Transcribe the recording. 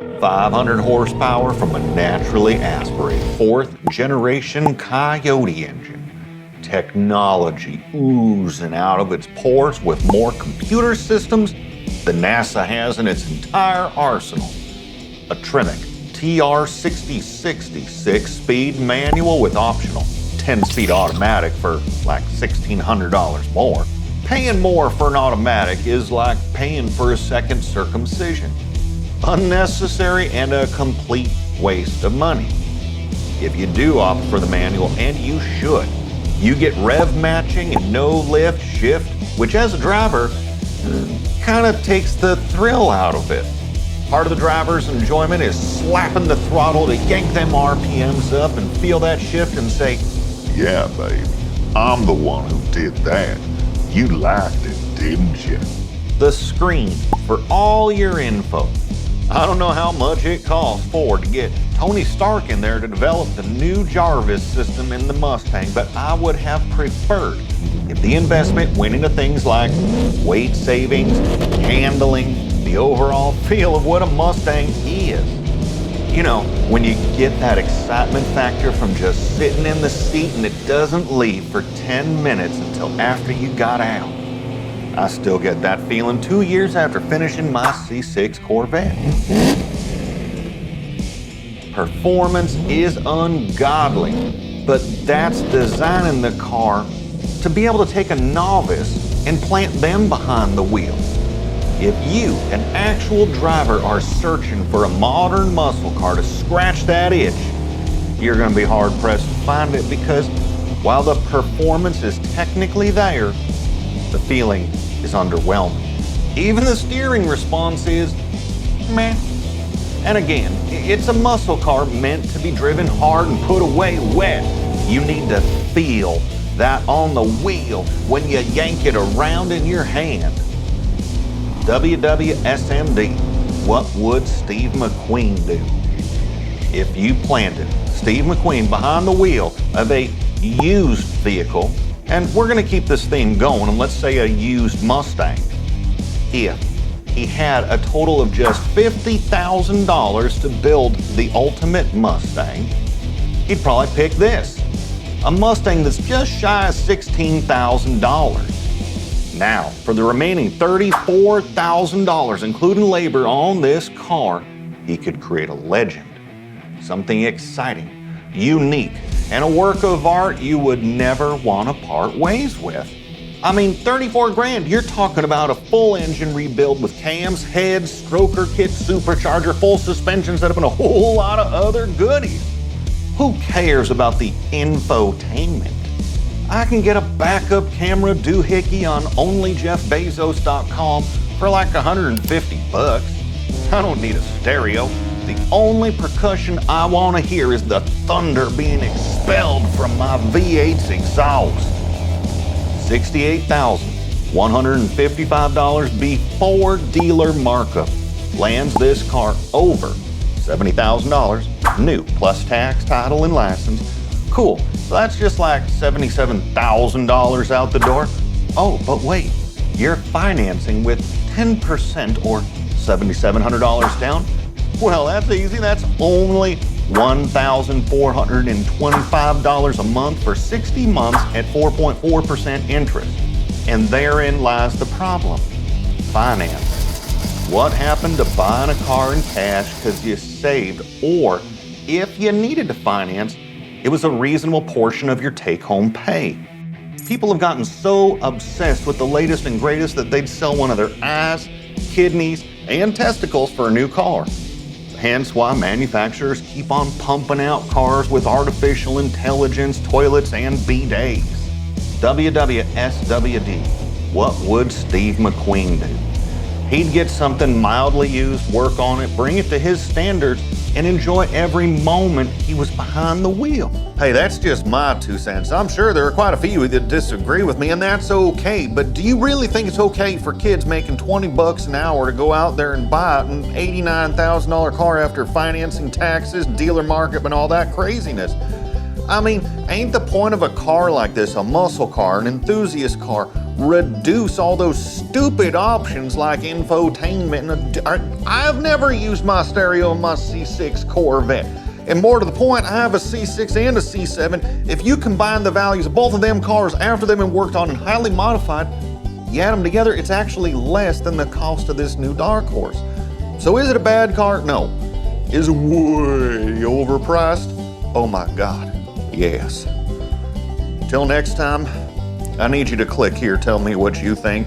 500 horsepower from a naturally aspirated 4th generation Coyote engine. Technology oozing out of its pores with more computer systems than NASA has in its entire arsenal. A Tremec TR6060 6-speed manual with optional 10-speed automatic for like $1,600 more. Paying more for an automatic is like paying for a second circumcision. Unnecessary and a complete waste of money. If you do opt for the manual, and you should, you get rev matching and no lift shift, which as a driver, kind of takes the thrill out of it. Part of the driver's enjoyment is slapping the throttle to yank them RPMs up and feel that shift and say, "Yeah, baby, I'm the one who did that. You liked it, didn't you?" The screen for all your info. I don't know how much it cost Ford to get Tony Stark in there to develop the new Jarvis system in the Mustang, but I would have preferred if the investment went into things like weight savings, handling, the overall feel of what a Mustang is. You know, when you get that excitement factor from just sitting in the seat and it doesn't leave for 10 minutes until after you got out. I still get that feeling 2 years after finishing my C6 Corvette. Performance is ungodly, but that's designing the car to be able to take a novice and plant them behind the wheel. If you, an actual driver, are searching for a modern muscle car to scratch that itch, you're going to be hard-pressed to find it, because while the performance is technically there, the feeling is underwhelming. Even the steering response is meh. And again, it's a muscle car meant to be driven hard and put away wet. You need to feel that on the wheel when you yank it around in your hand. WWSMD, what would Steve McQueen do? If you planted Steve McQueen behind the wheel of a used vehicle, and we're going to keep this theme going, and let's say a used Mustang. If he had a total of just $50,000 to build the ultimate Mustang, he'd probably pick this. A Mustang that's just shy of $16,000. Now, for the remaining $34,000, including labor on this car, he could create a legend. Something exciting, unique, and a work of art you would never want to part ways with. I mean, 34 grand, you're talking about a full engine rebuild with cams, heads, stroker kit, supercharger, full suspension setup, and a whole lot of other goodies. Who cares about the infotainment? I can get a backup camera doohickey on onlyjeffbezos.com for like $150. I don't need a stereo. The only percussion I want to hear is the thunder being expelled from my V8's exhaust. $68,155 before dealer markup lands this car over $70,000 new, plus tax, title, and license. Cool, so that's just like $77,000 out the door. Oh, but wait, you're financing with 10% or $7,700 down? Well, that's easy. That's only $1,425 a month for 60 months at 4.4% interest. And therein lies the problem. Finance. What happened to buying a car in cash because you saved, or if you needed to finance, it was a reasonable portion of your take-home pay? People have gotten so obsessed with the latest and greatest that they'd sell one of their eyes, kidneys, and testicles for a new car. Hence why manufacturers keep on pumping out cars with artificial intelligence, toilets, and bidets. WWSWD, what would Steve McQueen do? He'd get something mildly used, work on it, bring it to his standards, and enjoy every moment he was behind the wheel. Hey, that's just my 2 cents. I'm sure there are quite a few that disagree with me, and that's okay. But do you really think it's okay for kids making $20 an hour to go out there and buy an $89,000 car after financing, taxes, dealer markup, and all that craziness? I mean, ain't the point of a car like this, a muscle car, an enthusiast car, reduce all those stupid options like infotainment. I've never used my stereo in my C6 Corvette. And more to the point, I have a C6 and a C7. If you combine the values of both of them cars after they've been worked on and highly modified, you add them together, it's actually less than the cost of this new Dark Horse. So is it a bad car? No. Is it way overpriced? Oh my God, yes. Till next time, I need you to click here, tell me what you think.